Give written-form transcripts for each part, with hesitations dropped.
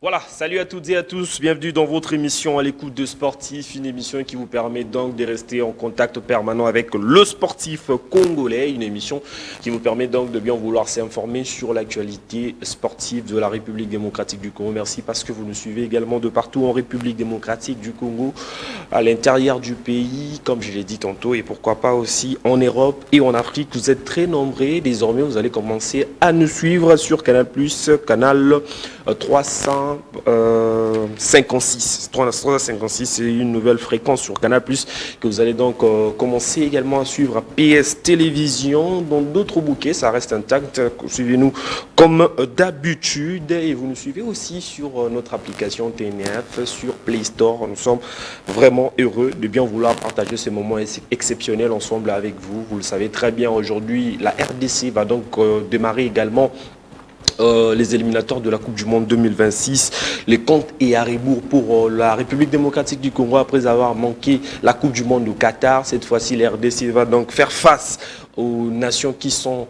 Voilà, salut à toutes et à tous, bienvenue dans votre émission à l'écoute de Sportif, une émission qui vous permet donc de rester en contact permanent avec le sportif congolais, une émission qui vous permet donc de bien vouloir s'informer sur l'actualité sportive de la République démocratique du Congo. Merci parce que vous nous suivez également de partout en République démocratique du Congo, à l'intérieur du pays, comme je l'ai dit tantôt, et pourquoi pas aussi en Europe et en Afrique. Vous êtes très nombreux, désormais vous allez commencer à nous suivre sur Canal+, canal 356, c'est une nouvelle fréquence sur Canal+, que vous allez donc commencer également à suivre à PS Télévision, dans d'autres bouquets, ça reste intact, suivez-nous comme d'habitude, et vous nous suivez aussi sur notre application TNF, sur Play Store. Nous sommes vraiment heureux de bien vouloir partager ces moments exceptionnels ensemble avec vous. Vous le savez très bien, aujourd'hui, la RDC va donc démarrer également les éliminatoires de la Coupe du Monde 2026. Les comptes et à rebours pour la République démocratique du Congo après avoir manqué la Coupe du Monde au Qatar. Cette fois-ci, la RDC va donc faire face aux nations qui sont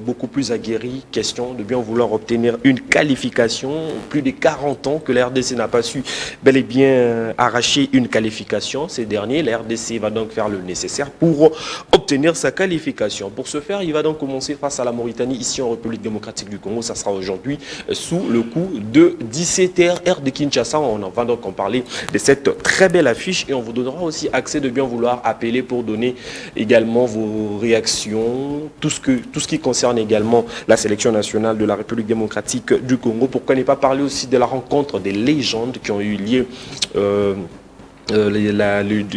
beaucoup plus aguerries. Question de bien vouloir obtenir une qualification. Plus de 40 ans que la RDC n'a pas su bel et bien arracher une qualification. Ces derniers, la RDC va donc faire le nécessaire pour obtenir sa qualification. Pour ce faire, il va donc commencer face à la Mauritanie ici en République démocratique du Congo. Ça sera aujourd'hui sous le coup de 17h, heure de Kinshasa. On va donc en parler de cette très belle affiche et on vous donnera aussi accès de bien vouloir appeler pour donner également vos réactions, tout ce qui concerne également la sélection nationale de la République démocratique du Congo. Pourquoi ne pas parler aussi de la rencontre des légendes qui ont eu lieu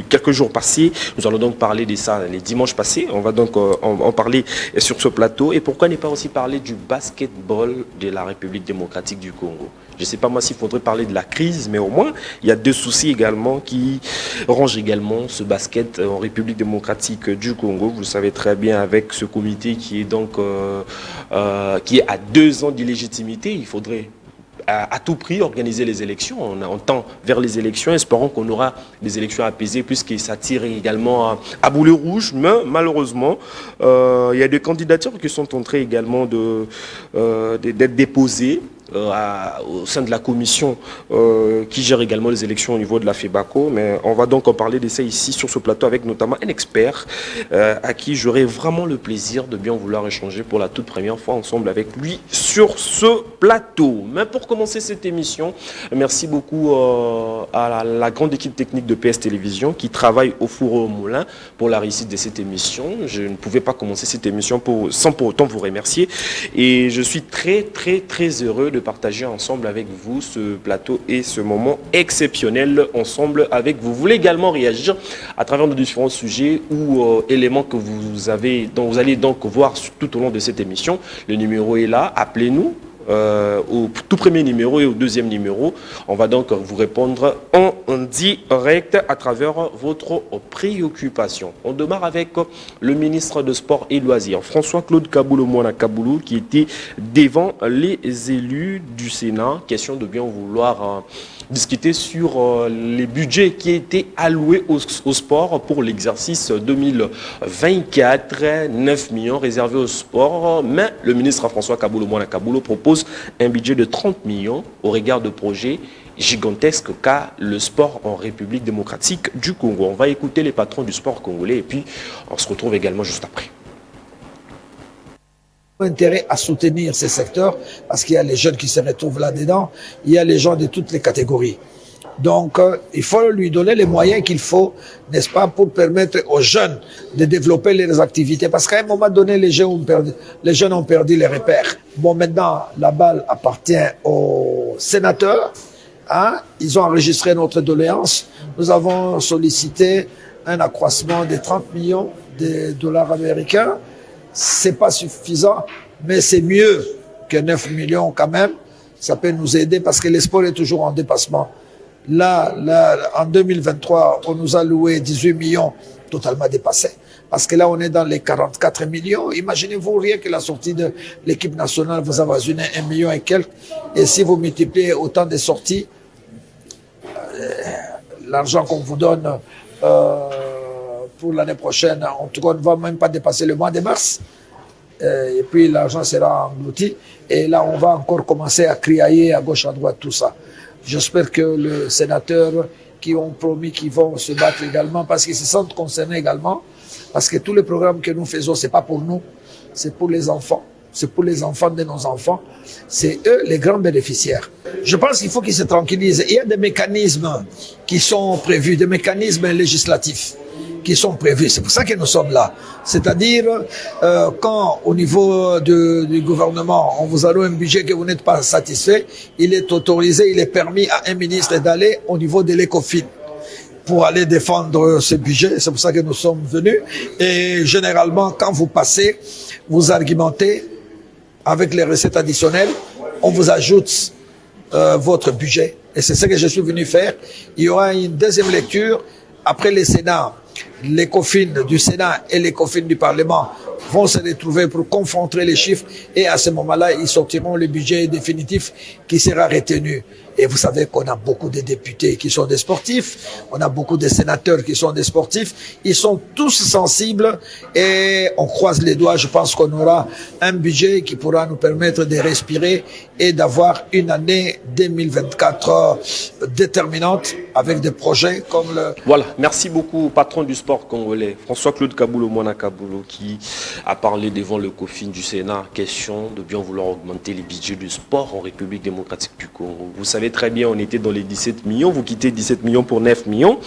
quelques jours passés. Nous allons donc parler de ça les dimanches passés. On va donc en parler sur ce plateau. Et pourquoi ne pas aussi parler du basketball de la République démocratique du Congo? Je ne sais pas moi s'il faudrait parler de la crise, mais au moins, il y a deux soucis également qui rongent également ce basket en République démocratique du Congo. Vous le savez très bien, avec ce comité qui est donc qui est à 2 ans d'illégitimité. Il faudrait à tout prix organiser les élections. On tend vers les élections, espérons qu'on aura des élections apaisées, puisqu'il s'attire également à boulet rouge. Mais malheureusement, il y a des candidatures qui sont en train également d'être déposées au sein de la commission qui gère également les élections au niveau de la FEBACO. Mais on va donc en parler de ça ici sur ce plateau avec notamment un expert à qui j'aurai vraiment le plaisir de bien vouloir échanger pour la toute première fois ensemble avec lui sur ce plateau. Mais pour commencer cette émission, merci beaucoup à la grande équipe technique de PS Télévision qui travaille au four et au moulin pour la réussite de cette émission. Je ne pouvais pas commencer cette émission sans pour autant vous remercier. Et je suis très heureux de partager ensemble avec vous ce plateau et ce moment exceptionnel ensemble avec vous. Vous voulez également réagir à travers nos différents sujets ou éléments que dont vous allez donc voir tout au long de cette émission. Le numéro est là, appelez-nous. Au tout premier numéro et au deuxième numéro. On va donc vous répondre en direct à travers votre préoccupation. On démarre avec le ministre de Sport et Loisirs, François-Claude Kaboulou-Mouana Kaboulou, qui était devant les élus du Sénat. Question de bien vouloir discuter sur les budgets qui étaient alloués au sport pour l'exercice 2024. 9 millions réservés au sport, mais le ministre François Kaboulou-Mouana Kaboulou propose un budget de 30 millions au regard de projets gigantesques qu'a le sport en République démocratique du Congo. On va écouter les patrons du sport congolais et puis on se retrouve également juste après. Intérêt à soutenir ces secteurs parce qu'il y a les jeunes qui se retrouvent là-dedans, il y a les gens de toutes les catégories. Donc, il faut lui donner les moyens qu'il faut, n'est-ce pas, pour permettre aux jeunes de développer leurs activités. Parce qu'à un moment donné, les jeunes ont perdu les repères. Bon, maintenant, la balle appartient aux sénateurs. Hein? Ils ont enregistré notre doléance. Nous avons sollicité un accroissement de 30 millions de dollars américains. C'est pas suffisant, mais c'est mieux que 9 millions quand même. Ça peut nous aider parce que le sport est toujours en dépassement. Là, en 2023, on nous a loué 18 millions, totalement dépassé. Parce que là, on est dans les 44 millions. Imaginez-vous rien que la sortie de l'équipe nationale vous avoisine 1 million et quelques. Et si vous multipliez autant de sorties, l'argent qu'on vous donne pour l'année prochaine, en tout cas, on ne va même pas dépasser le mois de mars. et puis l'argent sera englouti. Et là, on va encore commencer à criailler à gauche, à droite, tout ça. J'espère que les sénateurs qui ont promis qu'ils vont se battre également, parce qu'ils se sentent concernés également, parce que tous les programmes que nous faisons, c'est pas pour nous, c'est pour les enfants. C'est pour les enfants de nos enfants. C'est eux les grands bénéficiaires. Je pense qu'il faut qu'ils se tranquillisent. Il y a des mécanismes qui sont prévus, des mécanismes législatifs qui sont prévus. C'est pour ça que nous sommes là. C'est-à-dire, quand au niveau du gouvernement, on vous alloue un budget que vous n'êtes pas satisfait, il est autorisé, il est permis à un ministre d'aller au niveau de l'ECOFIN pour aller défendre ce budget. C'est pour ça que nous sommes venus. Et généralement, quand vous passez, vous argumentez avec les recettes additionnelles, on vous ajoute votre budget. Et c'est ce que je suis venu faire. Il y aura une deuxième lecture après le Sénat. l'ECOFIN du Sénat et l'ECOFIN du Parlement vont se retrouver pour confronter les chiffres et à ce moment-là, ils sortiront le budget définitif qui sera retenu. Et vous savez qu'on a beaucoup de députés qui sont des sportifs, on a beaucoup de sénateurs qui sont des sportifs, ils sont tous sensibles et on croise les doigts, je pense qu'on aura un budget qui pourra nous permettre de respirer et d'avoir une année 2024 déterminante avec des projets comme le... Voilà, merci beaucoup au patron du sport congolais, François-Claude Kaboulou Mwana Kaboulou, qui a parlé devant le COFIN du Sénat, question de bien vouloir augmenter les budgets du sport en République démocratique du Congo. Vous savez très bien, on était dans les 17 millions, vous quittez 17 millions pour 9 millions,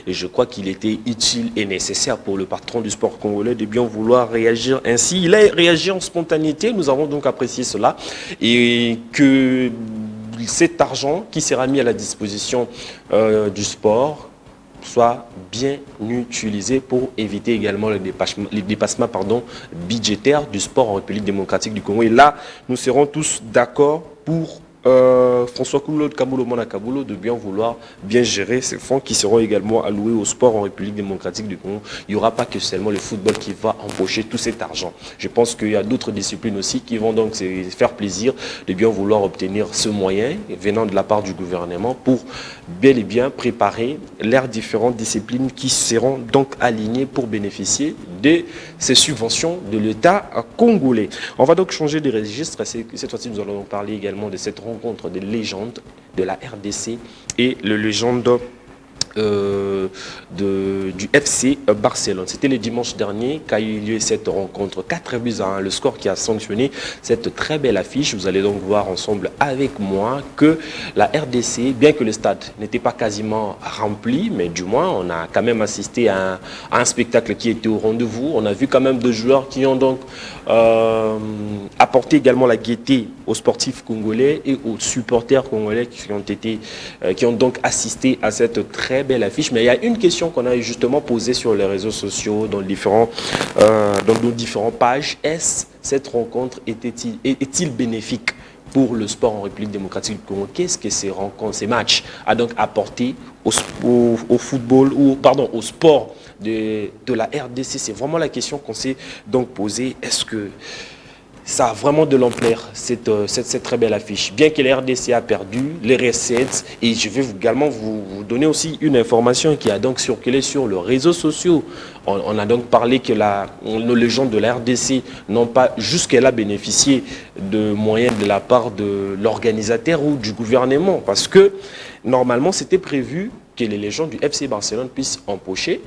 et je crois qu'il était utile et nécessaire pour le patron du sport congolais de bien vouloir réagir ainsi. Il a réagi en spontanéité, nous avons donc apprécié cela, et que cet argent qui sera mis à la disposition du sport soit bien utilisé pour éviter également les dépassements budgétaires du sport en République démocratique du Congo. Et là, nous serons tous d'accord pour François-Claude Mwana Kaboulou de bien vouloir bien gérer ces fonds qui seront également alloués au sport en République démocratique du Congo. Il n'y aura pas que seulement le football qui va empocher tout cet argent. Je pense qu'il y a d'autres disciplines aussi qui vont donc se faire plaisir de bien vouloir obtenir ce moyen venant de la part du gouvernement pour bel et bien préparer leurs différentes disciplines qui seront donc alignées pour bénéficier de ces subventions de l'État congolais. On va donc changer de registre. Cette fois-ci, nous allons donc parler également de cette rencontre des légendes de la RDC et le légende du FC Barcelone. C'était le dimanche dernier qu'a eu lieu cette rencontre. 4-1, le score qui a sanctionné cette très belle affiche. Vous allez donc voir ensemble avec moi que la RDC, bien que le stade n'était pas quasiment rempli, mais du moins on a quand même assisté à un spectacle qui était au rendez-vous. On a vu quand même deux joueurs qui ont donc apporté également la gaieté aux sportifs congolais et aux supporters congolais qui ont donc assisté à cette très belle affiche. Mais il y a une question qu'on a justement posée sur les réseaux sociaux, dans nos différentes pages. Cette rencontre est-il bénéfique pour le sport en République démocratique du Congo? Qu'est-ce que ces rencontres, ces matchs a donc apporté au sport de la RDC? C'est vraiment la question qu'on s'est donc posée. Est-ce que ça a vraiment de l'ampleur, cette très belle affiche? Bien que la RDC a perdu les recettes, et je vais également vous donner aussi une information qui a donc circulé sur les réseaux sociaux. On a donc parlé que nos légendes de la RDC n'ont pas jusqu'à-là bénéficié de moyens de la part de l'organisateur ou du gouvernement, parce que normalement c'était prévu que les légendes du FC Barcelone puissent empocher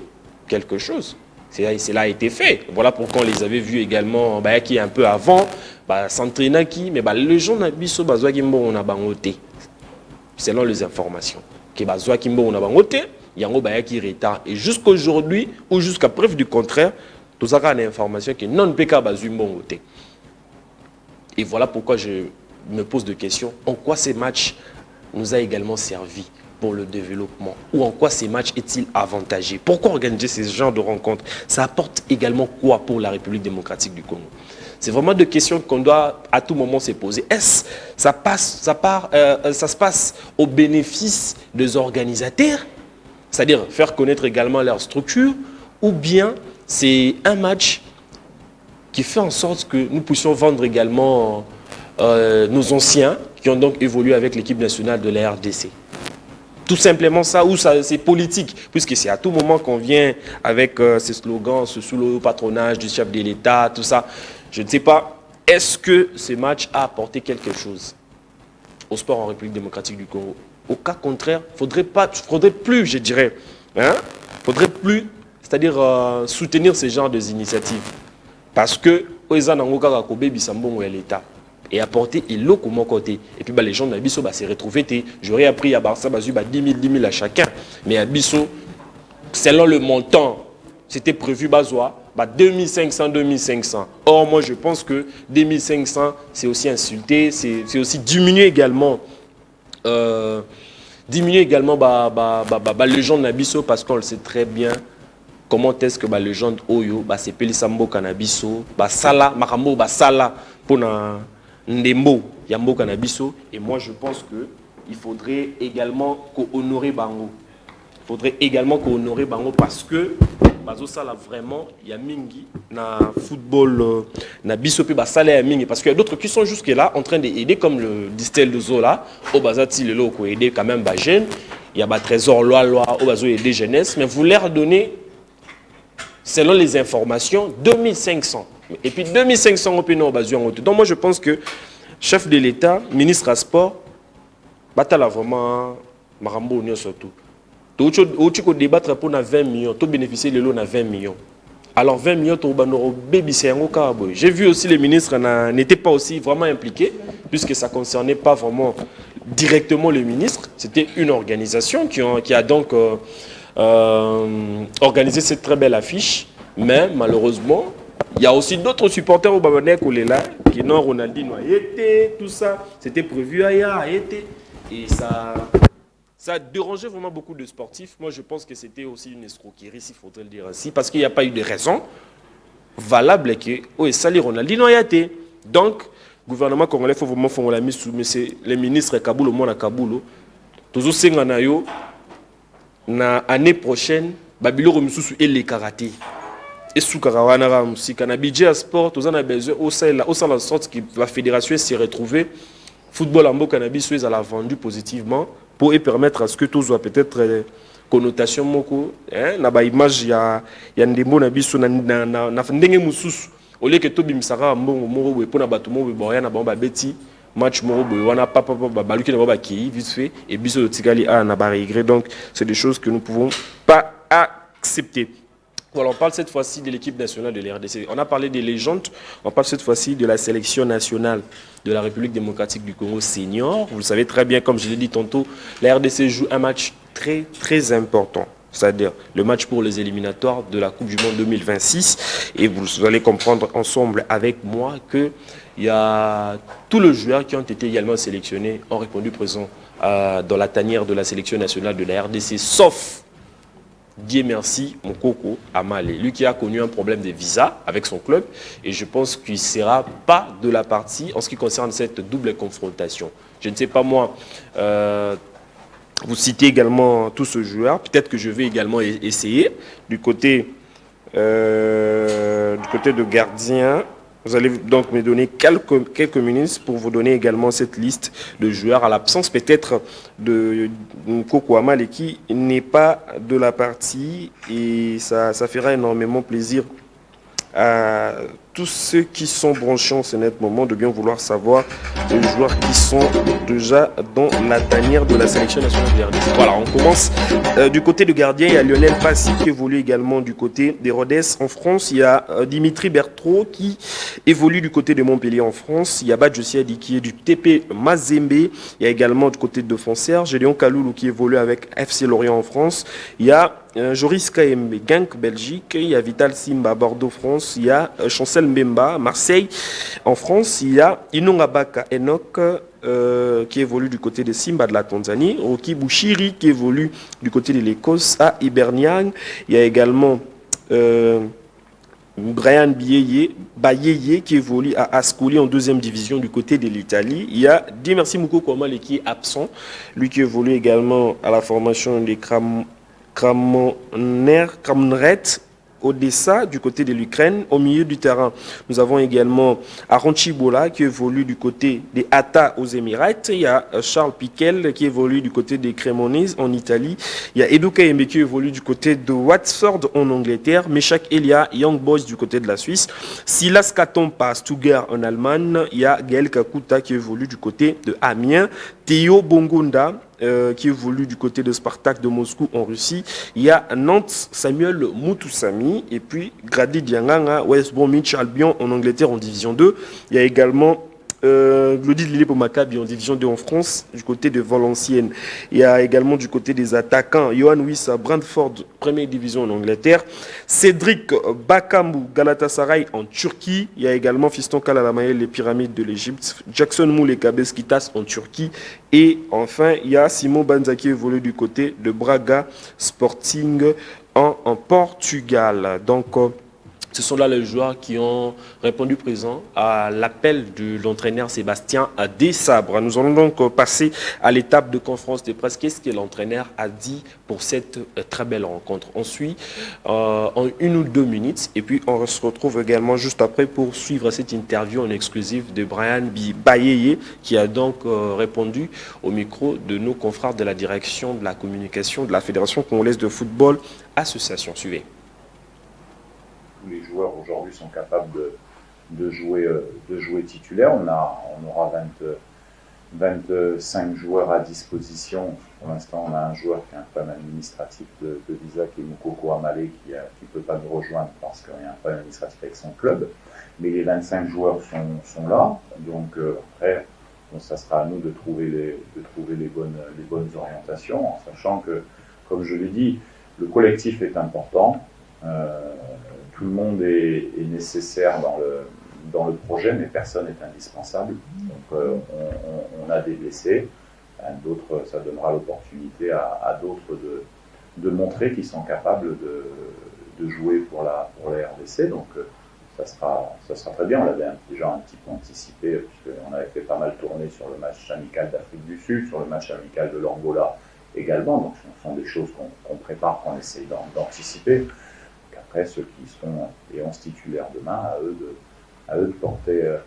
quelque chose. Cela a été fait. Voilà pourquoi on les avait vus également qui un peu avant s'entraîner mais les gens n'habitent pas on a bangoté selon les informations que bazwa kimbo on a bangoté yango qui retard et jusqu'aujourd'hui ou jusqu'à preuve du contraire tout ça une information que non peka bazumboté. Et voilà pourquoi je me pose des questions. En quoi ces matchs nous a également servi pour le développement, ou en quoi ces matchs est-il avantagé? Pourquoi organiser ce genre de rencontres? Ça apporte également quoi pour la République démocratique du Congo? C'est vraiment des questions qu'on doit à tout moment se poser. Est-ce ça se passe au bénéfice des organisateurs, c'est-à-dire faire connaître également leur structure, ou bien c'est un match qui fait en sorte que nous puissions vendre également nos anciens qui ont donc évolué avec l'équipe nationale de la RDC? Tout simplement ça, ou ça c'est politique, puisque c'est à tout moment qu'on vient avec ces slogans sous le patronage du chef de l'État, tout ça. Je ne sais pas, est-ce que ce match a apporté quelque chose au sport en République démocratique du Congo? Au cas contraire, faudrait plus, je dirais, faudrait plus, c'est-à-dire soutenir ce genre d'initiatives. Parce que, l'État et apporter l'eau mon côté. Et puis les gens de Abisso se retrouver. J'aurais appris à Barça 10 000 à chacun. Mais Abisso, selon le montant, c'était prévu 2500. Or, moi, je pense que 2500, c'est aussi insulté, c'est aussi diminuer également. Les gens de Nabiso, parce qu'on le sait très bien comment est-ce que les gens de Oyo c'est Pelisambo Canabiso Sala Marambo Sala pour Ndembo Yambo Canabiso. Et moi je pense que il faudrait également honorer Bango. Parce que Sala vraiment il y a mingi na football na biso pe Sala ya mingi, parce qu'il y a d'autres qui sont jusque là en train d'aider, comme le Distel de Zola au Bazati le loco aider quand même jeunes. Il y a Trésor loi au Bazo aider jeunesse, mais vous leur donnez selon les informations 2500, et puis 2500 au Pénor Bazo. Donc moi je pense que chef de l'État, ministre à sport, batala vraiment Marambo surtout. Tu peux débattre pour 20 millions, tu bénéficier de l'eau à 20 millions. Alors 20 millions, j'ai vu aussi les ministres n'étaient pas aussi vraiment impliqués, puisque ça ne concernait pas vraiment directement les ministres. C'était une organisation qui a donc organisé cette très belle affiche. Mais malheureusement, il y a aussi d'autres supporters au Babanek ou là qui n'ont Ronaldinho a été, tout ça. C'était prévu ailleurs, et ça a dérangé vraiment beaucoup de sportifs. Moi, je pense que c'était aussi une escroquerie, s'il faudrait le dire ainsi, parce qu'il n'y a pas eu de raison valable que Sali Ronaldinho a été. Donc, le gouvernement congolais, il faut vraiment faire la mise sous les ministres Kaboul, au monde à Kaboul. Toujours Senganayo, l'année prochaine, Babilo Remisou et les karaté. Et sous Karawana, si on a budget sport, on a besoin, au sein de la sorte que la fédération s'est retrouvée. Football en cannabis, elle a vendu positivement pour permettre à ce que tout soit peut-être connotation moko, na ba image ya ndembo na biso na ndenge mususu, au lieu que to bimsara mbongo moko boye pona bato moko boya na ba beti match moko boye wana papa baluki na ba ki vite fait et biso tikali na ba regret. Donc c'est des choses que nous pouvons pas accepter. Voilà, on parle cette fois-ci de l'équipe nationale de l'RDC. On a parlé des légendes, on parle cette fois-ci de la sélection nationale de la République démocratique du Congo senior. Vous le savez très bien, comme je l'ai dit tantôt, la RDC joue un match très très important, c'est-à-dire le match pour les éliminatoires de la Coupe du Monde 2026. Et vous allez comprendre ensemble avec moi qu'il y a tous les joueurs qui ont été également sélectionnés ont répondu présent dans la tanière de la sélection nationale de la RDC, sauf Dieu merci, Mokoko Amale, lui qui a connu un problème de visa avec son club, et je pense qu'il ne sera pas de la partie en ce qui concerne cette double confrontation. Je ne sais pas moi, vous citez également tous ce joueur, peut-être que je vais également essayer du côté de gardien. Vous allez donc me donner quelques minutes pour vous donner également cette liste de joueurs, à l'absence peut-être de Mokoko Amale qui n'est pas de la partie, et ça fera énormément plaisir à tous ceux qui sont branchés en ce net moment de bien vouloir savoir les joueurs qui sont déjà dans la tanière de la sélection nationale de RDC. Voilà, on commence du côté de gardien. Il y a Lionel Passy qui évolue également du côté des Rodez en France. Il y a Dimitri Berthaud qui évolue du côté de Montpellier en France. Il y a Badjossi Adi qui est du TP Mazembe. Il y a également du côté de Défenseur Gédéon Kaloulou qui évolue avec FC Lorient en France. Il y a Joris Kaembe, Genk Belgique. Il y a Vital Simba, Bordeaux France. Il y a Chancel Mbemba, Marseille en France. Il y a Inonga Baka Enoch qui évolue du côté de Simba de la Tanzanie. Roki Bouchiri qui évolue du côté de l'Écosse à Hibernian. Il y a également Brian Bayeye qui évolue à Ascoli en deuxième division du côté de l'Italie. Il y a Dimersi Mokoko Amale qui est absent, lui qui évolue également à la formation des Kramneret Odessa du côté de l'Ukraine. Au milieu du terrain, nous avons également Aaron Chibola qui évolue du côté des Atta aux Émirats. Il y a Charles Piquel qui évolue du côté des Cremonese en Italie. Il y a Edu Kayembe qui évolue du côté de Watford en Angleterre. Meshak Elia, Young Boys du côté de la Suisse. Silas Katompa, Stuttgart en Allemagne. Il y a Gaël Kakuta qui évolue du côté de Amiens. Théo Bongunda qui évolue du côté de Spartak de Moscou en Russie. Il y a Nantes, Samuel Moutoussami, et puis Grady Dianganga, West Bromwich Albion en Angleterre en Division 2. Il y a également Glody Lillepo Maccabi en Division 2 en France, du côté de Valenciennes. Il y a également du côté des attaquants Johan Wissa, Brentford, première division en Angleterre. Cédric Bakambu, Galatasaray en Turquie. Il y a également Fiston Kalalamayel, les Pyramides de l'Égypte. Jackson Moule et Kabeskitas en Turquie. Et enfin, il y a Simon Banza qui évolue du côté de Braga Sporting en Portugal. Donc, ce sont là les joueurs qui ont répondu présent à l'appel de l'entraîneur Sébastien Desabre. Nous allons donc passer à l'étape de conférence de presse. Qu'est-ce que l'entraîneur a dit pour cette très belle rencontre? On suit en 1 ou 2 minutes et puis on se retrouve également juste après pour suivre cette interview en exclusif de Brian Bayeye qui a donc répondu au micro de nos confrères de la direction de la communication de la Fédération congolaise de football association. Suivez. Tous les joueurs aujourd'hui sont capables de jouer titulaire. On aura 25 joueurs à disposition. Pour l'instant, on a un joueur qui a un problème administratif de visa, qui est Moukoko Amale, qui ne peut pas nous rejoindre parce qu'il y a un problème administratif avec son club. Mais les 25 joueurs sont là. Donc après, ça sera à nous de trouver les bonnes orientations, en sachant que, comme je l'ai dit, le collectif est important. Tout le monde est nécessaire dans le projet, mais personne n'est indispensable. Donc on a des blessés, d'autres, ça donnera l'opportunité à d'autres de montrer qu'ils sont capables de jouer pour la RDC. Donc ça sera très bien. On l'avait déjà un petit peu anticipé, puisqu'on avait fait pas mal tourner sur le match amical d'Afrique du Sud, sur le match amical de l'Angola également. Donc ce sont des choses qu'on prépare, qu'on essaye d'anticiper. Après, ceux qui seront les 11 titulaires demain, à eux de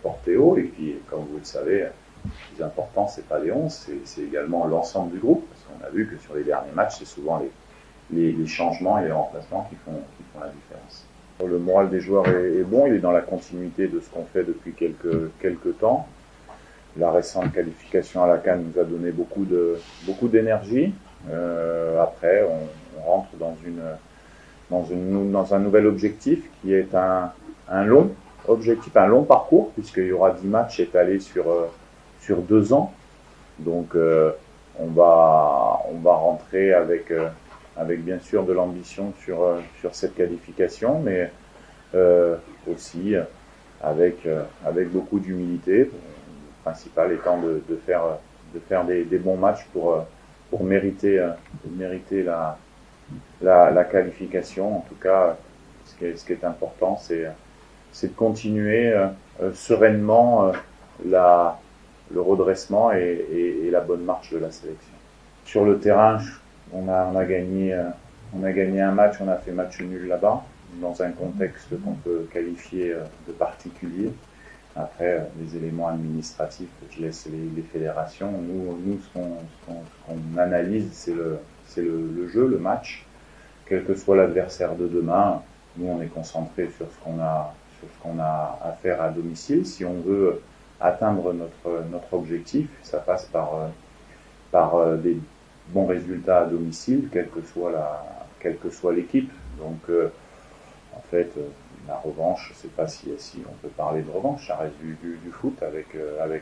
porter haut. Et puis, comme vous le savez, le plus important, c'est pas les 11, c'est également l'ensemble du groupe. Parce qu'on a vu que sur les derniers matchs, c'est souvent les changements et les remplacements qui font la différence. Le moral des joueurs est bon, il est dans la continuité de ce qu'on fait depuis quelques temps. La récente qualification à la CAN nous a donné beaucoup d'énergie. Après, on rentre dans un nouvel objectif qui est un long objectif, un long parcours, puisqu'il y aura 10 matchs étalés sur 2 ans. Donc on va rentrer avec bien sûr de l'ambition sur cette qualification, mais aussi avec beaucoup d'humilité. Le principal étant de faire des bons matchs pour mériter la qualification. En tout cas, ce qui est important, c'est de continuer sereinement le redressement et la bonne marche de la sélection. Sur le terrain, on a gagné un match, on a fait match nul là-bas, dans un contexte qu'on peut qualifier de particulier. Après, les éléments administratifs, je laisse les fédérations. Nous ce qu'on analyse, c'est le jeu, le match. Quel que soit l'adversaire de demain, nous on est concentré sur ce qu'on a à faire à domicile. Si on veut atteindre notre objectif, ça passe par des bons résultats à domicile, quelle que soit l'équipe. Donc en fait, la revanche, je ne sais pas si on peut parler de revanche, ça reste du foot avec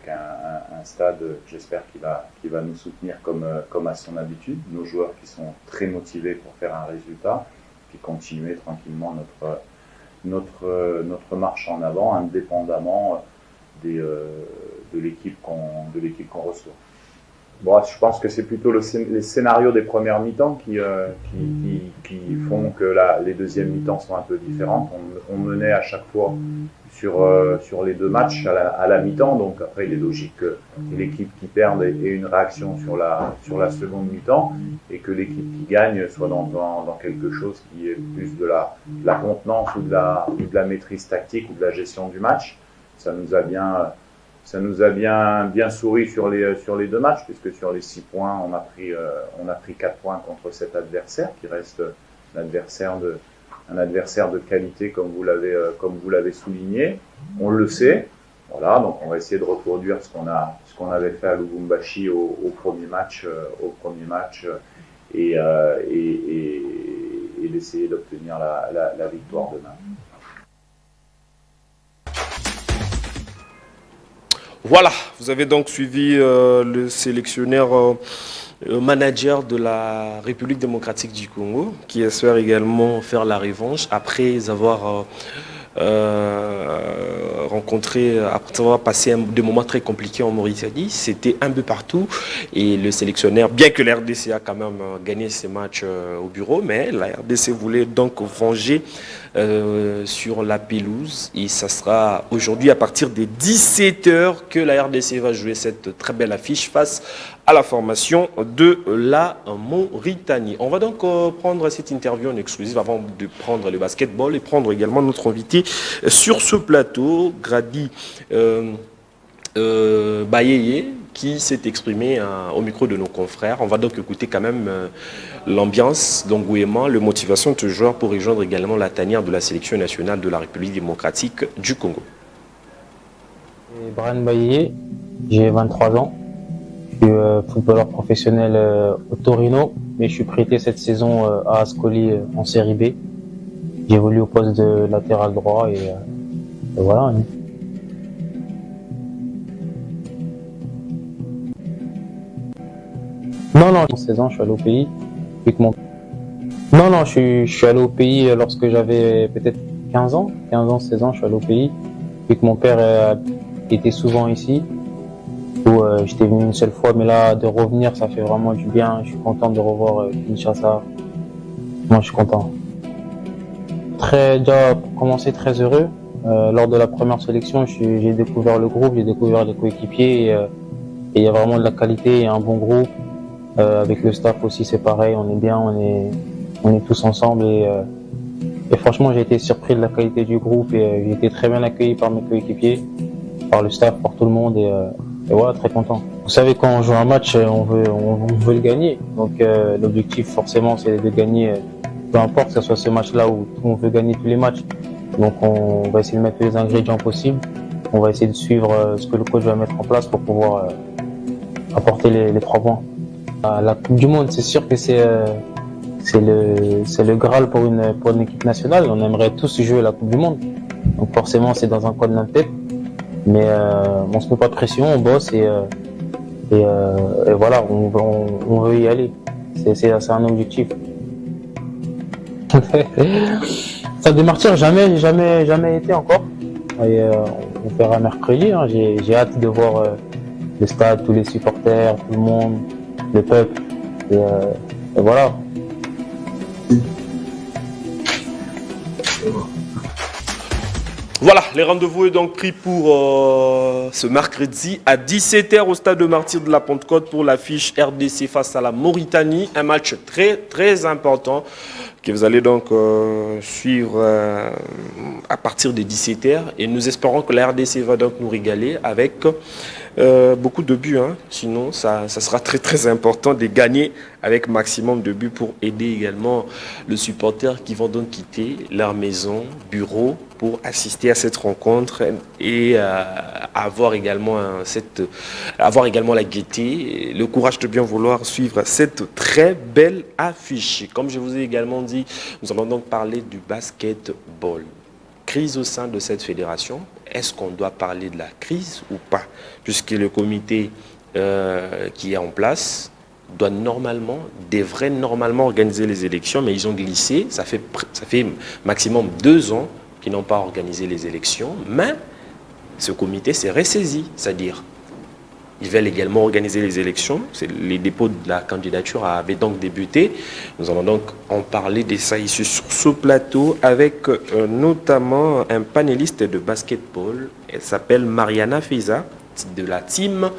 un stade, j'espère qu'il va nous soutenir comme à son habitude, nos joueurs qui sont très motivés pour faire un résultat, puis continuer tranquillement notre marche en avant, indépendamment de l'équipe qu'on reçoit. Bon, je pense que c'est plutôt les scénarios des premières mi-temps qui font que les deuxièmes mi-temps sont un peu différentes. On menait à chaque fois sur les deux matchs à la mi-temps, donc après il est logique que l'équipe qui perde ait une réaction sur la seconde mi-temps et que l'équipe qui gagne soit dans quelque chose qui est plus de la contenance ou de la maîtrise tactique ou de la gestion du match. Ça nous a bien souri sur les deux matchs, puisque sur les 6 points, on a pris 4 points contre cet adversaire qui reste un adversaire de qualité, comme vous l'avez souligné. On le sait. Voilà, donc on va essayer de reproduire ce qu'on avait fait à Lubumbashi au premier match et d'essayer d'obtenir la victoire demain. Voilà, vous avez donc suivi le sélectionneur manager de la République démocratique du Congo, qui espère également faire la revanche après avoir après avoir passé des moments très compliqués en Mauritanie. C'était un peu partout et le sélectionneur, bien que la RDC a quand même gagné ses matchs au bureau, mais la RDC voulait donc venger sur la pelouse et ça sera aujourd'hui à partir des 17h que la RDC va jouer cette très belle affiche face à la formation de la Mauritanie. On va donc prendre cette interview en exclusive avant de prendre le basketball et prendre également notre invité sur ce plateau, Grady Bayeye, qui s'est exprimé au micro de nos confrères. On va donc écouter quand même l'ambiance, l'engouement, la motivation de ce joueur pour rejoindre également la tanière de la sélection nationale de la République démocratique du Congo. Brian Bayeye, j'ai 23 ans. Je suis footballeur professionnel au Torino, mais je suis prêté cette saison à Ascoli en série B. J'évolue au poste de latéral droit et voilà. Non, 16 ans, je suis allé au pays. Non, je suis allé au pays lorsque j'avais peut-être 15 ans, 16 ans, je suis allé au pays. Vu que mon père était souvent ici, où j'étais venu une seule fois, mais là, de revenir, ça fait vraiment du bien. Je suis content de revoir Kinshasa. Moi, je suis content. Déjà, pour commencer, très heureux. Lors de la première sélection, j'ai découvert le groupe, j'ai découvert les coéquipiers et il y a vraiment de la qualité et un bon groupe. Avec le staff aussi, c'est pareil, on est bien, on est tous ensemble et franchement, j'ai été surpris de la qualité du groupe et j'ai été très bien accueilli par mes coéquipiers, par le staff, par tout le monde et voilà, très content. Vous savez, quand on joue un match, on veut le gagner. Donc l'objectif, forcément, c'est de gagner, peu importe que ce soit ce match-là où on veut gagner tous les matchs. Donc on va essayer de mettre tous les ingrédients possibles. On va essayer de suivre ce que le coach va mettre en place pour pouvoir apporter les 3 points. La Coupe du Monde, c'est sûr que c'est le Graal pour une équipe nationale. On aimerait tous jouer la Coupe du Monde. Donc forcément, c'est dans un coin de notre tête. Mais on se met pas de pression, on bosse et voilà, on veut y aller. C'est un objectif. Ça démartir, jamais été encore. Et on verra mercredi. Hein. J'ai hâte de voir le stade, tous les supporters, tout le monde, le peuple. Et voilà. Voilà, les rendez-vous est donc pris pour ce mercredi à 17h au stade de Martyrs de la Pentecôte pour l'affiche RDC face à la Mauritanie. Un match très très important que vous allez donc suivre à partir de 17h. Et nous espérons que la RDC va donc nous régaler avec beaucoup de buts. Hein. Sinon, ça sera très très important de gagner avec maximum de buts pour aider également les supporters qui vont donc quitter leur maison, bureau, pour assister à cette rencontre et avoir également la gaieté, le courage de bien vouloir suivre cette très belle affiche. Comme je vous ai également dit, nous allons donc parler du basketball. Crise au sein de cette fédération. Est-ce qu'on doit parler de la crise ou pas? Puisque le comité qui est en place devrait normalement organiser les élections, mais ils ont glissé. Ça fait maximum 2 ans qu'ils n'ont pas organisé les élections, mais ce comité s'est ressaisi, c'est-à-dire Ils veulent également organiser les élections. Les dépôts de la candidature avaient donc débuté. Nous allons donc en parler de ça ici sur ce plateau avec notamment un panéliste de basketball. Elle s'appelle Mariana Fiza de la team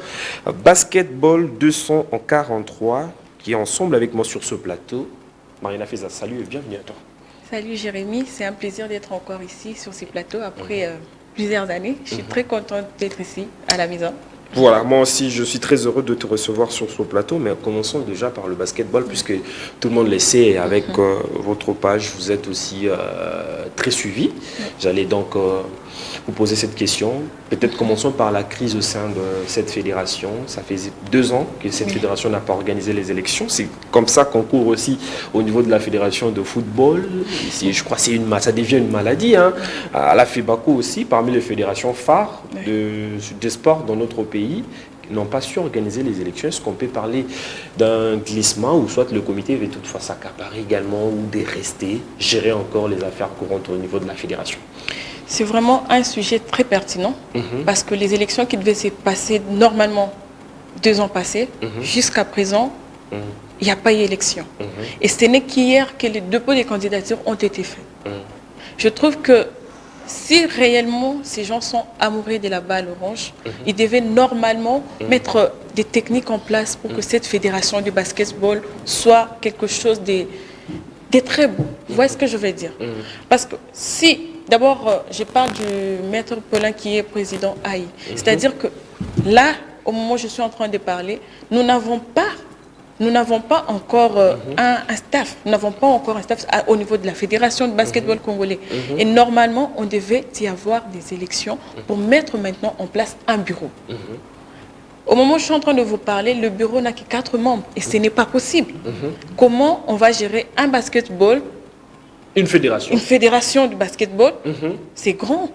Basketball 243 qui est ensemble avec moi sur ce plateau. Mariana Fiza, salut et bienvenue à toi. Salut Jérémy, c'est un plaisir d'être encore ici sur ces plateaux après plusieurs années. Je suis très contente d'être ici à la maison. Voilà, moi aussi je suis très heureux de te recevoir sur ce plateau, mais commençons déjà par le basketball puisque tout le monde le sait, avec votre page, vous êtes aussi très suivi. J'allais donc vous poser cette question. Peut-être commençons par la crise au sein de cette fédération. Ça fait 2 ans que cette fédération n'a pas organisé les élections. C'est comme ça qu'on court aussi au niveau de la fédération de football. Ici, je crois que ça devient une maladie. Hein. À la FEBACO aussi, parmi les fédérations phares des sports dans notre pays, n'ont pas su organiser les élections. Est-ce qu'on peut parler d'un glissement ou soit le comité va toutefois s'accaparer également ou de rester, gérer encore les affaires courantes au niveau de la fédération? C'est vraiment un sujet très pertinent parce que les élections qui devaient se passer normalement 2 ans passés, jusqu'à présent, il n'y a pas eu élection. Et ce n'est qu'hier que les dépôts des candidatures ont été faits. Je trouve que si réellement ces gens sont amoureux de la balle orange, ils devaient normalement mettre des techniques en place pour que cette fédération du basketball soit quelque chose de très beau. Vous voyez ce que je veux dire? Parce que si, d'abord, je parle du maître Paulin qui est président AI. C'est-à-dire que là, au moment où je suis en train de parler, nous n'avons pas encore un staff. Nous n'avons pas encore un staff au niveau de la fédération de basketball congolais. Et normalement, on devait y avoir des élections pour mettre maintenant en place un bureau. Au moment où je suis en train de vous parler, le bureau n'a que 4 membres et ce n'est pas possible. Comment on va gérer un basketball? Une fédération. Une fédération de basketball, c'est grand.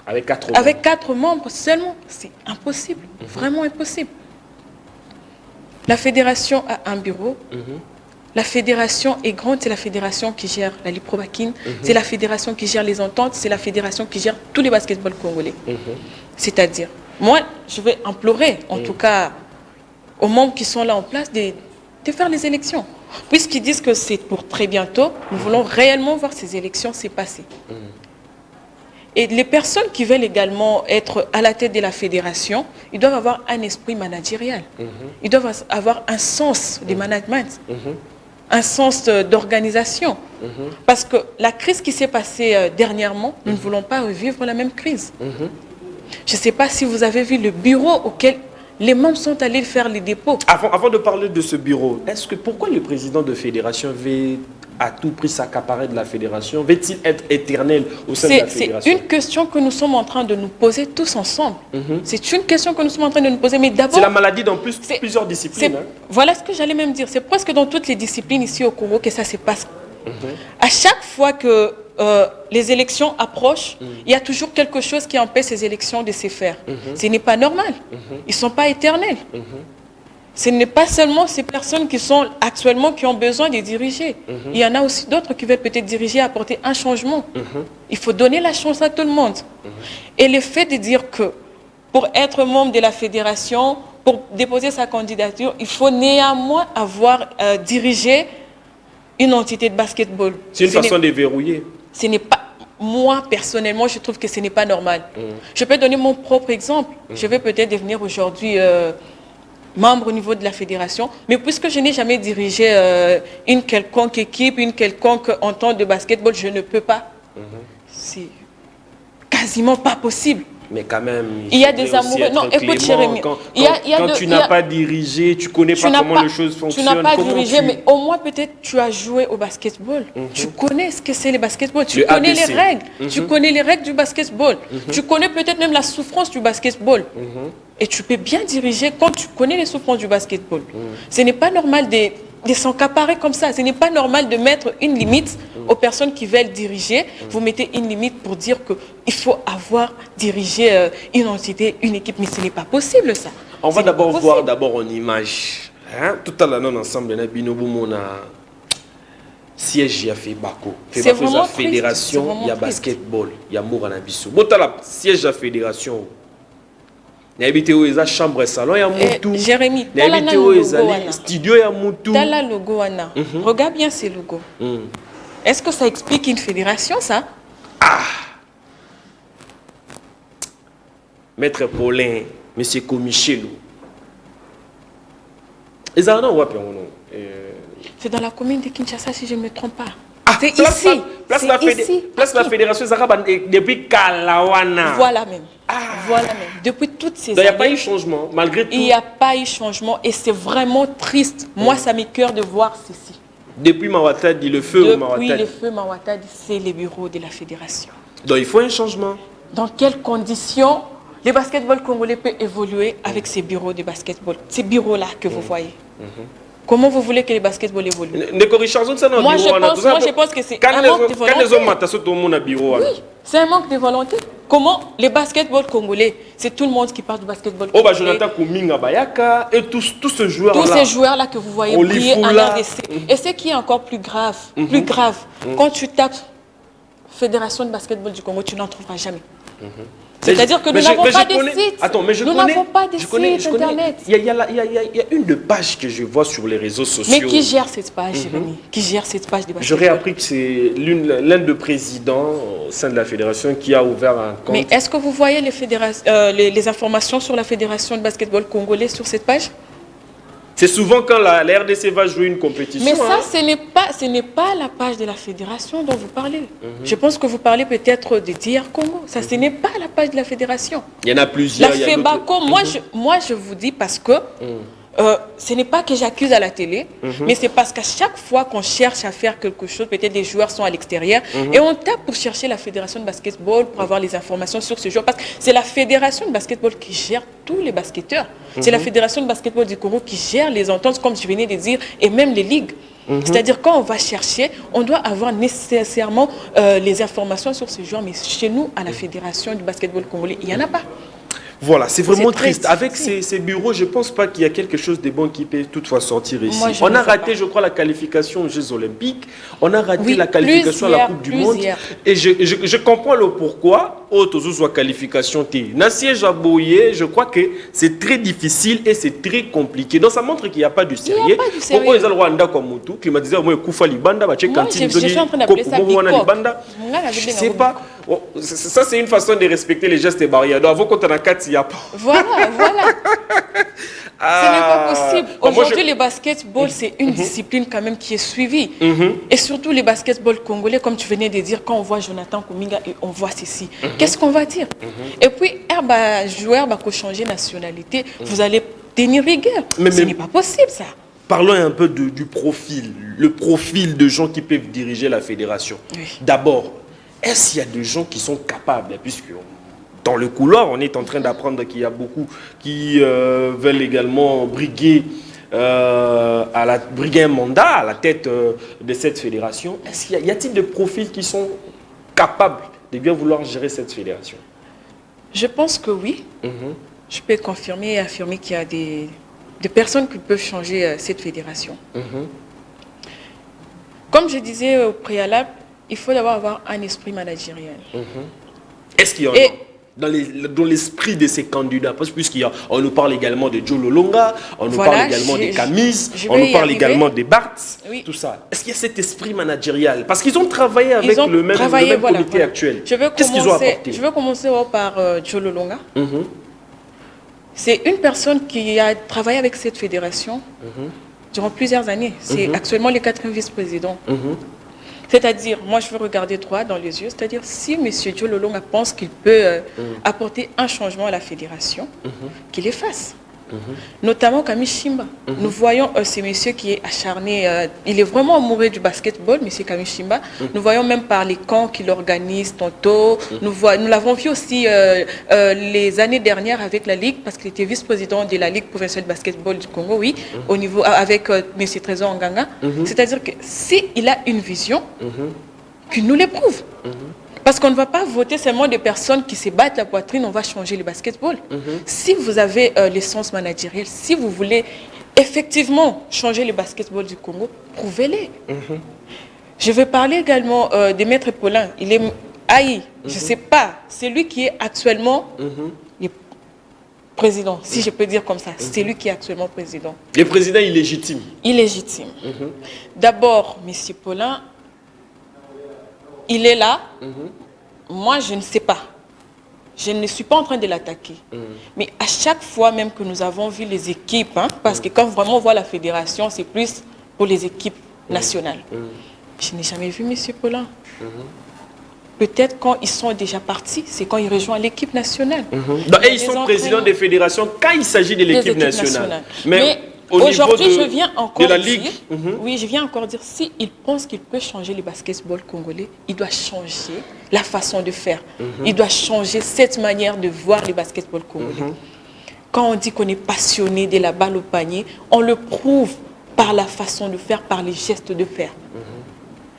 Avec 4 membres. Avec 4 membres seulement, c'est impossible. Vraiment impossible. La fédération a un bureau. La fédération est grande, c'est la fédération qui gère la Liprobakine, c'est la fédération qui gère les ententes, c'est la fédération qui gère tous les basketballs congolais. C'est-à-dire, moi, je vais implorer, en tout cas, aux membres qui sont là en place, de faire les élections. Puisqu'ils disent que c'est pour très bientôt, nous voulons réellement voir ces élections se passer. Et les personnes qui veulent également être à la tête de la fédération, ils doivent avoir un esprit managérial. Ils doivent avoir un sens de management, un sens d'organisation. Parce que la crise qui s'est passée dernièrement, nous ne voulons pas revivre la même crise. Je ne sais pas si vous avez vu le bureau auquel les membres sont allés faire les dépôts. Avant de parler de ce bureau, pourquoi le président de fédération veut à tout prix s'accaparer de la fédération? Veut-il être éternel au sein de la fédération? C'est une question que nous sommes en train de nous poser tous ensemble. C'est une question que nous sommes en train de nous poser. Mais d'abord, c'est la maladie dans plusieurs disciplines. Voilà ce que j'allais même dire. C'est presque dans toutes les disciplines ici au Congo que ça se passe. À chaque fois que les élections approchent, il y a toujours quelque chose qui empêche ces élections de se faire. Ce n'est pas normal. Ils ne sont pas éternels. Ce n'est pas seulement ces personnes qui sont actuellement qui ont besoin de diriger. Il y en a aussi d'autres qui veulent peut-être diriger, apporter un changement. Il faut donner la chance à tout le monde. Et le fait de dire que pour être membre de la fédération, pour déposer sa candidature, il faut néanmoins avoir dirigé une entité de basketball. C'est une façon de verrouiller. Ce n'est pas... Moi, personnellement, je trouve que ce n'est pas normal. Je peux donner mon propre exemple. Je vais peut-être devenir aujourd'hui membre au niveau de la fédération, mais puisque je n'ai jamais dirigé une quelconque équipe, une quelconque entente de basketball, je ne peux pas. C'est quasiment pas possible. Mais quand même, il y a des amoureux. Non, écoute, Jérémy. Quand tu n'as pas dirigé, tu ne connais pas comment les choses fonctionnent. Tu n'as pas dirigé, mais au moins peut-être tu as joué au basketball. Tu connais ce que c'est le basketball. Tu connais les règles. Tu connais les règles du basketball. Tu connais peut-être même la souffrance du basketball. Et tu peux bien diriger quand tu connais les souffrances du basketball. Ce n'est pas normal de s'encaparer comme ça. Ce n'est pas normal de mettre une limite aux personnes qui veulent diriger. Vous mettez une limite pour dire qu'il faut avoir dirigé une entité, une équipe. Mais ce n'est pas possible, ça. On va d'abord voir en image. Hein? Tout à l'heure, ensemble, on a siège à FEBACO. C'est vraiment la fédération, il y a basketball, il y a Mouranabiso. Siège à fédération. N'habite où ils chambre et salon ya mutu. Jérémy, N'habite où ils studio ya mutu. T'as la logo Anna. Regarde bien ces logos. Est-ce que ça explique une fédération, ça? Maître Paulin, Monsieur Comichelo. Ils en ont C'est dans la commune de Kinshasa, si je ne me trompe pas. C'est place ici. Place la fédération Zarab depuis Kalawana. Voilà même. Voilà même. Depuis toutes ces années. Il n'y a pas eu changement, malgré tout. Il n'y a pas eu changement et c'est vraiment triste. Moi, ça m'écoeure de voir ceci. Depuis Mawatadi, le feu au Mawatadi. Depuis le feu Mawatadi, c'est les bureaux de la fédération. Donc il faut un changement. Dans quelles conditions le basketball congolais peut évoluer avec ces bureaux de basketball, ces bureaux-là que vous voyez? Comment vous voulez que le basketball évolue? Moi, je pense que c'est un manque de volonté. Oui, c'est un manque de volonté. Comment le basketball congolais, c'est tout le monde qui parle du basketball congolais. Jonathan Kouminga Bayaka et tous ces joueurs-là. Tous ces joueurs-là que vous voyez briller en RDC. Et ce qui est encore plus grave, quand tu tapes Fédération de basketball du Congo, tu n'en trouveras jamais. C'est-à-dire que nous n'avons pas de site. Attends, mais nous n'avons pas de site internet. Il y a une de pages que je vois sur les réseaux sociaux. Mais qui gère cette page, Jérémy? Qui gère cette page de basketball? J'aurais appris que c'est l'un des présidents au sein de la fédération qui a ouvert un compte. Mais est-ce que vous voyez les informations sur la fédération de basketball congolais sur cette page? C'est souvent quand la RDC va jouer une compétition. Mais ça, ce n'est pas la page de la fédération dont vous parlez. Je pense que vous parlez peut-être de DR Congo. Ça, ce n'est pas la page de la fédération. Il y en a plusieurs. La FEBACO, moi, je vous dis parce que ce n'est pas que j'accuse à la télé, mais c'est parce qu'à chaque fois qu'on cherche à faire quelque chose, peut-être les joueurs sont à l'extérieur, et on tape pour chercher la fédération de basketball, pour avoir les informations sur ce joueur, parce que c'est la fédération de basketball qui gère tous les basketteurs. C'est la fédération de basketball du Congo qui gère les ententes, comme je venais de dire, et même les ligues. C'est-à-dire quand on va chercher, on doit avoir nécessairement les informations sur ce joueur, mais chez nous, à la fédération du basketball congolais, il n'y en a pas. Voilà, c'est vraiment triste. Avec ces bureaux, je ne pense pas qu'il y a quelque chose de bon qui peut toutefois sortir ici. On a raté, je crois, la qualification aux Jeux Olympiques. On a raté la qualification à la Coupe du Monde. Et je comprends le pourquoi. Soit qualification. Nassier Jaboye, je crois que c'est très difficile et c'est très compliqué. Donc ça montre qu'il n'y a pas de sérieux. Pourquoi ils ont le Rwanda comme Moutou, climatiseur, moi, Koufa Libanda, je suis en train d'appeler ça Libanda. Je ne sais pas. Ça, c'est une façon de respecter les gestes barrières. Donc, avant qu'on t'en a quatre, il n'y a pas. Voilà. Ce n'est pas possible. Aujourd'hui, le basketball, c'est une discipline quand même qui est suivie. Et surtout, les basketball congolais, comme tu venais de dire, quand on voit Jonathan Kouminga et on voit ceci, qu'est-ce qu'on va dire? Et puis, joueur va changer de nationalité, vous allez tenir rigueur. Ce n'est pas possible, ça. Parlons un peu du profil, le profil de gens qui peuvent diriger la fédération. D'abord, est-ce qu'il y a des gens qui sont capables, puisque dans le couloir, on est en train d'apprendre qu'il y a beaucoup qui veulent également briguer un mandat à la tête de cette fédération. Est-ce qu'il y a-t-il des profils qui sont capables de bien vouloir gérer cette fédération? Je pense que oui. Je peux confirmer et affirmer qu'il y a des personnes qui peuvent changer cette fédération. Comme je disais au préalable, il faut d'abord avoir un esprit managériel. Est-ce qu'il y en a dans l'esprit de ces candidats? Parce qu'on nous parle également de Joe Lolonga, on nous parle également de Camise, on nous parle également des Barthes, tout ça. Est-ce qu'il y a cet esprit managérial? Parce qu'ils ont travaillé avec le même comité actuel. Qu'est-ce qu'ils ont apporté? Je vais commencer par Joe Lolonga. C'est une personne qui a travaillé avec cette fédération durant plusieurs années. C'est actuellement le 4e vice-président. C'est-à-dire, moi je veux regarder droit dans les yeux, c'est-à-dire si M. Joe Lolonga pense qu'il peut apporter un changement à la fédération, qu'il le fasse. Notamment Camille Chimba. Nous voyons ce monsieur qui est acharné, il est vraiment amoureux du basketball, monsieur Camille Chimba. Nous voyons même par les camps qu'il organise tantôt. Nous l'avons vu aussi les années dernières avec la Ligue, parce qu'il était vice-président de la Ligue provinciale de basketball du Congo, au niveau, avec monsieur Trésor Nganga. C'est-à-dire que s'il a une vision, qu'il nous l'éprouve. Parce qu'on ne va pas voter seulement des personnes qui se battent la poitrine, on va changer le basketball. Si vous avez l'essence managérielle, si vous voulez effectivement changer le basketball du Congo, prouvez-les. Je vais parler également de Maître Paulin. Il est haï, je ne sais pas, c'est lui qui est actuellement président, si je peux dire comme ça. C'est lui qui est actuellement président. Le président illégitime. Illégitime. D'abord, M. Paulin, il est là. Moi, je ne sais pas. Je ne suis pas en train de l'attaquer. Mais à chaque fois même que nous avons vu les équipes, parce que quand vraiment on voit la fédération, c'est plus pour les équipes nationales. Je n'ai jamais vu M. Paulin. Peut-être quand ils sont déjà partis, c'est quand ils rejoignent l'équipe nationale. Et ils sont présidents des fédérations quand il s'agit de l'équipe nationale. Mais aujourd'hui, je viens encore de la Ligue, dire, oui, je viens encore dire, s'il pense qu'il peut changer le basketball congolais, il doit changer la façon de faire. Il doit changer cette manière de voir le basketball congolais. Quand on dit qu'on est passionné de la balle au panier, on le prouve par la façon de faire, par les gestes de faire.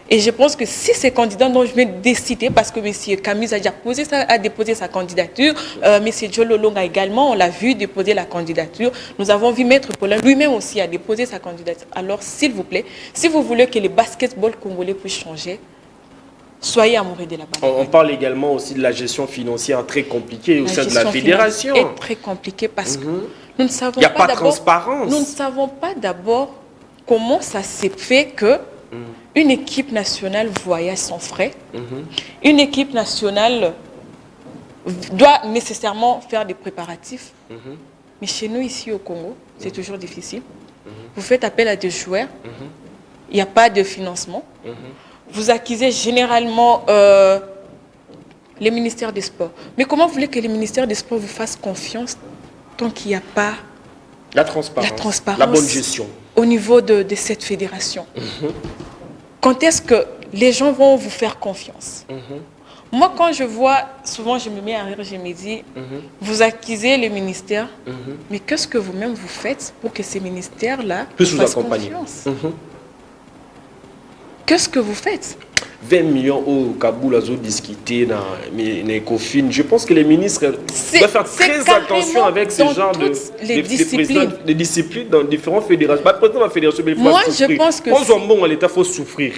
Et je pense que si ces candidats dont je vais décider, parce que M. Camus a déjà déposé sa candidature, M. Joe Lolonga également, on l'a vu déposer la candidature, nous avons vu Maître Paulin lui-même aussi a déposé sa candidature. Alors, s'il vous plaît, si vous voulez que le basketball congolais puisse changer, soyez amoureux de la balle. On parle également aussi de la gestion financière très compliquée au sein de la fédération. C'est très compliqué parce que nous ne savons Il n'y a pas de transparence. Nous ne savons pas d'abord comment ça s'est fait que une équipe nationale voyage sans frais. Une équipe nationale doit nécessairement faire des préparatifs. Mais chez nous, ici au Congo, c'est toujours difficile. Vous faites appel à des joueurs. Il n'y a pas de financement. Vous accusez généralement les ministères des Sports. Mais comment vous voulez que les ministères des Sports vous fassent confiance tant qu'il n'y a pas la transparence, la bonne gestion au niveau de cette fédération? Quand est-ce que les gens vont vous faire confiance? Moi, quand je vois, souvent je me mets à rire, je me dis, vous accusez les ministères, mais qu'est-ce que vous-même vous faites pour que ces ministères-là puissent vous accompagner? Qu'est-ce que vous faites? 20 millions au Kaboul à discuter dans l'ECOFIN. Je pense que les ministres doivent faire très attention avec ce genre de disciplines dans différentes fédérations. La fédération, moi, je pense que l'État faut souffrir.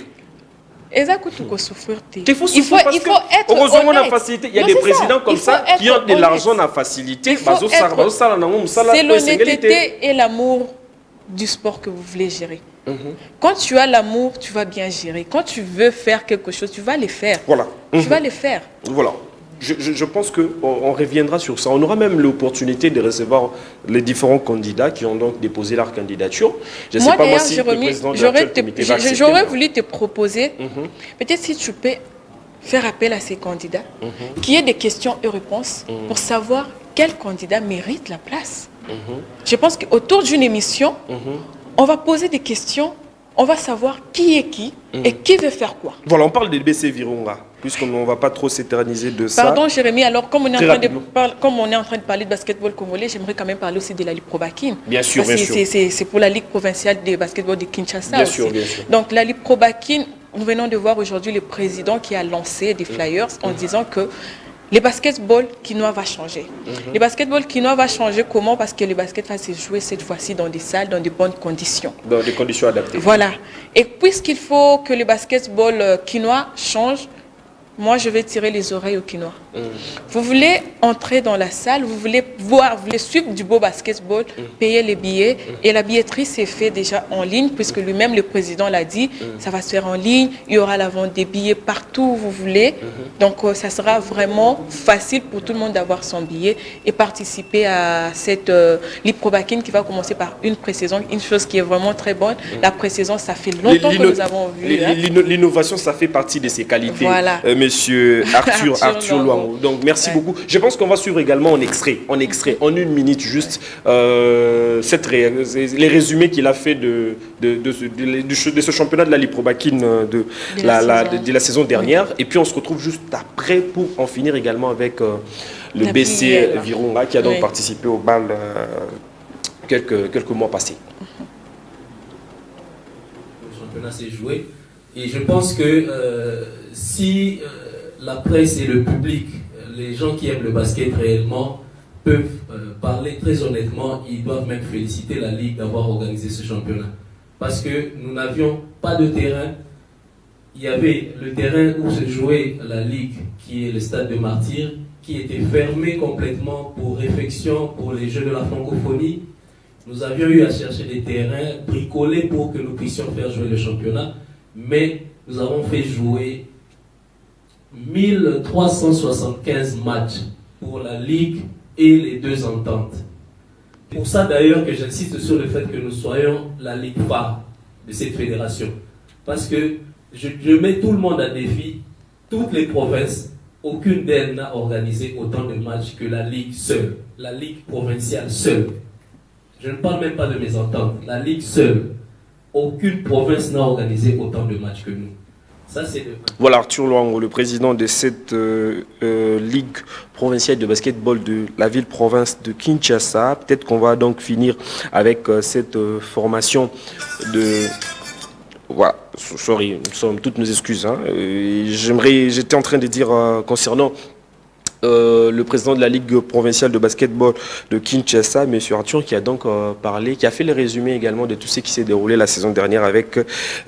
Il faut être honnête. Il y a des présidents comme ça qui ont de l'argent dans la facilité. C'est l'honnêteté et l'amour du sport que vous voulez gérer. Quand tu as l'amour, tu vas bien gérer. Quand tu veux faire quelque chose, tu vas le faire. Voilà. Tu vas le faire. Voilà. Je pense qu'on reviendra sur ça. On aura même l'opportunité de recevoir les différents candidats qui ont donc déposé leur candidature. Je ne sais pas moi si le président de l'actuel comité va accepter. J'aurais voulu te proposer, peut-être si tu peux faire appel à ces candidats, qu'il y ait des questions et réponses pour savoir quel candidat mérite la place. Je pense qu'autour d'une émission, on va poser des questions, on va savoir qui est qui et qui veut faire quoi. Voilà, on parle de BC Virunga, puisqu'on ne va pas trop s'éterniser de ça. Pardon Jérémy, alors comme on est en train de parler de basketball congolais, j'aimerais quand même parler aussi de la Ligue Probakin. Bien sûr, bien sûr. C'est pour la Ligue provinciale de basketball de Kinshasa bien aussi. Sûr, bien sûr. Donc la Ligue Probakin, nous venons de voir aujourd'hui le président qui a lancé des flyers en disant que le basketball quinois va changer. Le basketball quinois va changer comment? Parce que le basket va se jouer cette fois-ci dans des salles, dans de bonnes conditions. Dans des conditions adaptées. Voilà. Et puisqu'il faut que le basketball quinois change, moi je vais tirer les oreilles au quinois. Vous voulez entrer dans la salle, vous voulez voir, vous voulez suivre du beau basketball, payer les billets. Et la billetterie s'est fait déjà en ligne, puisque lui-même, le président l'a dit, ça va se faire en ligne, il y aura la vente des billets partout où vous voulez. Donc ça sera vraiment facile pour tout le monde d'avoir son billet et participer à cette Ligue Probakin qui va commencer par une pré-saison, une chose qui est vraiment très bonne. La pré-saison, ça fait longtemps que nous avons vu. L'innovation, ça fait partie de ses qualités. Voilà. Monsieur Arthur Luango. Donc merci beaucoup. Je pense qu'on va suivre également en extrait, en une minute juste, les résumés qu'il a fait de ce championnat de la Ligue Probakin de la saison dernière. Et puis on se retrouve juste après pour en finir également avec le BC Virunga qui a donc participé au bal quelques mois passés. Le championnat s'est joué et je pense que si la presse et le public, les gens qui aiment le basket réellement, peuvent parler très honnêtement, ils doivent même féliciter la Ligue d'avoir organisé ce championnat. Parce que nous n'avions pas de terrain. Il y avait le terrain où se jouait la Ligue, qui est le stade de Martyrs, qui était fermé complètement pour réfection pour les Jeux de la francophonie. Nous avions eu à chercher des terrains bricolés pour que nous puissions faire jouer le championnat, mais nous avons fait jouer 1375 matchs pour la Ligue et les deux ententes. C'est pour ça d'ailleurs que j'insiste sur le fait que nous soyons la Ligue phare de cette fédération. Parce que je mets tout le monde à défi, toutes les provinces, aucune d'elles n'a organisé autant de matchs que la Ligue seule, la Ligue provinciale seule. Je ne parle même pas de mes ententes, la Ligue seule. Aucune province n'a organisé autant de matchs que nous. Ça, c'est Voilà Arthur Luango, le président de cette Ligue provinciale de basketball de la ville-province de Kinshasa. Peut-être qu'on va donc finir avec cette formation de... Voilà, sorry, nous sommes toutes nos excuses. Hein. J'étais en train de dire concernant le président de la Ligue provinciale de basketball de Kinshasa, M. Arthur, qui a donc parlé, qui a fait le résumé également de tout ce qui s'est déroulé la saison dernière avec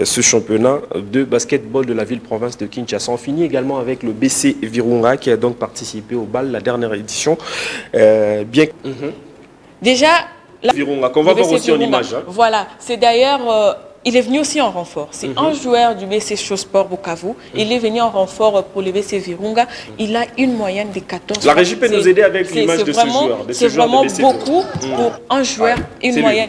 ce championnat de basketball de la ville-province de Kinshasa. On finit également avec le BC Virunga qui a donc participé au BAL, la dernière édition. Déjà, Virunga, qu'on va voir aussi en image. Hein. Voilà, c'est d'ailleurs... il est venu aussi en renfort. C'est un joueur du BC Sport Bukavu. Il est venu en renfort pour le BC Virunga. Il a une moyenne de 14. La régie peut nous aider avec l'image de ce joueur. C'est vraiment beaucoup pour un joueur, une moyenne.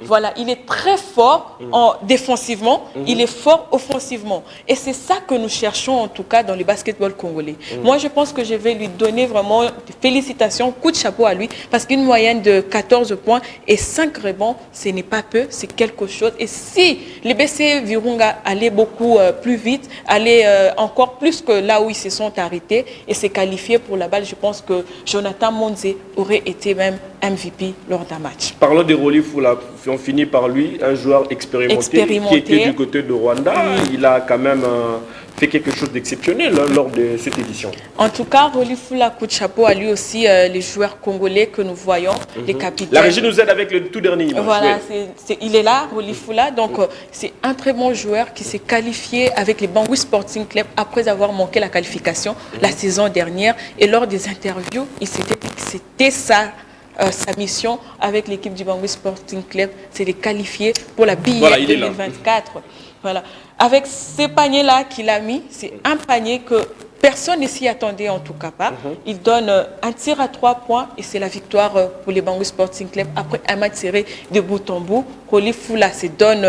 Voilà, il est très fort défensivement, il est fort offensivement. Et c'est ça que nous cherchons en tout cas dans le basketball congolais. Moi, je pense que je vais lui donner vraiment des félicitations, coup de chapeau à lui, parce qu'une moyenne de 14 points et 5 rebonds, ce n'est pas peu, c'est quelque chose. Et si les BC Virunga allaient beaucoup plus vite, allaient encore plus que là où ils se sont arrêtés et s'est qualifié pour la balle, je pense que Jonathan Monze aurait été même MVP lors d'un match. Parlons de Roli Fula, on finit par lui, un joueur expérimenté. Qui était du côté de Rwanda. Il a quand même fait quelque chose d'exceptionnel lors de cette édition. En tout cas, Roli Fula, coup de chapeau à lui aussi, les joueurs congolais que nous voyons, les capitaines. La régie nous aide avec le tout dernier image. Voilà, il est là, Roli Fula. Donc, c'est un très bon joueur qui s'est qualifié avec les Bangui Sporting Club après avoir manqué la qualification la saison dernière. Et lors des interviews, il s'était dit que c'était ça. Sa mission avec l'équipe du Bangui Sporting Club, c'est de qualifier pour la BIL 2024. Voilà. Avec ces paniers-là qu'il a mis, c'est un panier que personne ne s'y attendait en tout cas pas. Il donne un tir à 3 points et c'est la victoire pour les Bangui Sporting Club après un match serré de bout en bout. Roli Fula se donne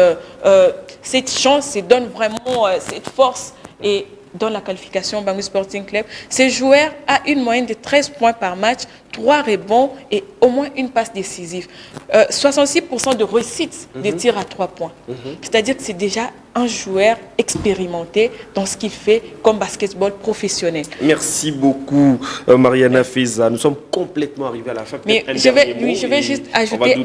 cette chance, se donne vraiment cette force et dans la qualification Bangui Sporting Club. Ce joueur a une moyenne de 13 points par match, 3 rebonds et au moins une passe décisive. 66% de réussite des tirs à 3 points. C'est-à-dire que c'est déjà un joueur expérimenté dans ce qu'il fait comme basketball professionnel. Merci beaucoup Mariana Feza. Nous sommes complètement arrivés à la fin. Mais je vais juste ajouter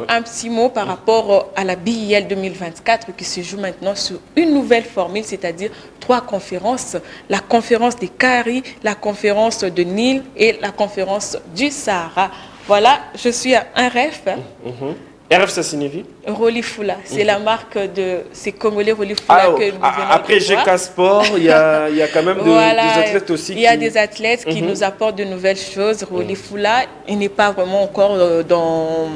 un petit mot par rapport à la BIL 2024 qui se joue maintenant sur une nouvelle formule, c'est-à-dire 3 conférences. La conférence des Cari, la conférence de Nil et la conférence du Sahara. Voilà, je suis à un ref. RF, ça signifie Roli Fula, c'est la marque de ces Congolais Roli Fula que nous venons après GK Sport, il y a quand même des athlètes aussi. Il y a des athlètes qui nous apportent de nouvelles choses. Roli Fula, il n'est pas vraiment encore dans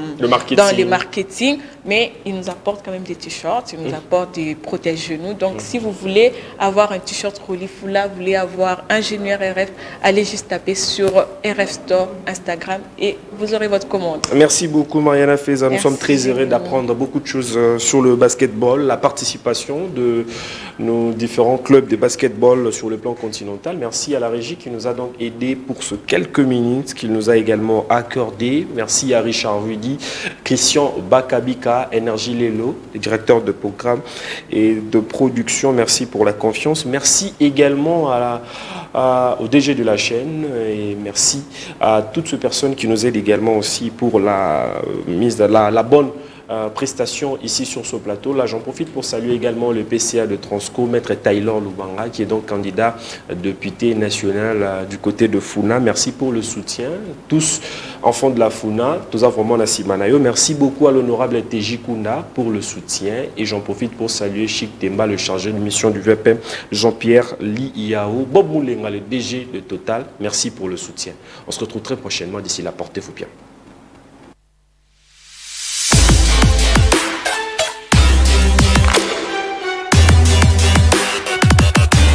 les marketing, mais il nous apporte quand même des t-shirts, il nous apporte des protège-genoux. Donc si vous voulez avoir un t-shirt Roli Fula, vous voulez avoir ingénieur RF, allez juste taper sur RF Store, Instagram et vous aurez votre commande. Merci beaucoup Mariana Feza, nous sommes très heureux d'apprendre beaucoup de choses sur le basketball, la participation de nos différents clubs de basketball sur le plan continental. Merci à la régie qui nous a donc aidé pour ce quelques minutes qu'il nous a également accordé. Merci à Richard Rudy, Christian Bakabika, Énergie Lelo, le directeur de programme et de production. Merci pour la confiance. Merci également au DG de la chaîne et merci à toutes ces personnes qui nous aident également aussi pour la mise de la bonne prestations ici sur ce plateau. Là, j'en profite pour saluer également le PCA de Transco, Maître Taylor Lubanga, qui est donc candidat député national du côté de Funa. Merci pour le soutien. Tous enfants de la Funa, tous vraiment Nassimanayo. Merci beaucoup à l'honorable TJ Kunda pour le soutien. Et j'en profite pour saluer Chic Temba, le chargé de mission du VPM, Jean-Pierre Li Iao, Bob Moulenga, le DG de Total. Merci pour le soutien. On se retrouve très prochainement. D'ici là, portez-vous bien.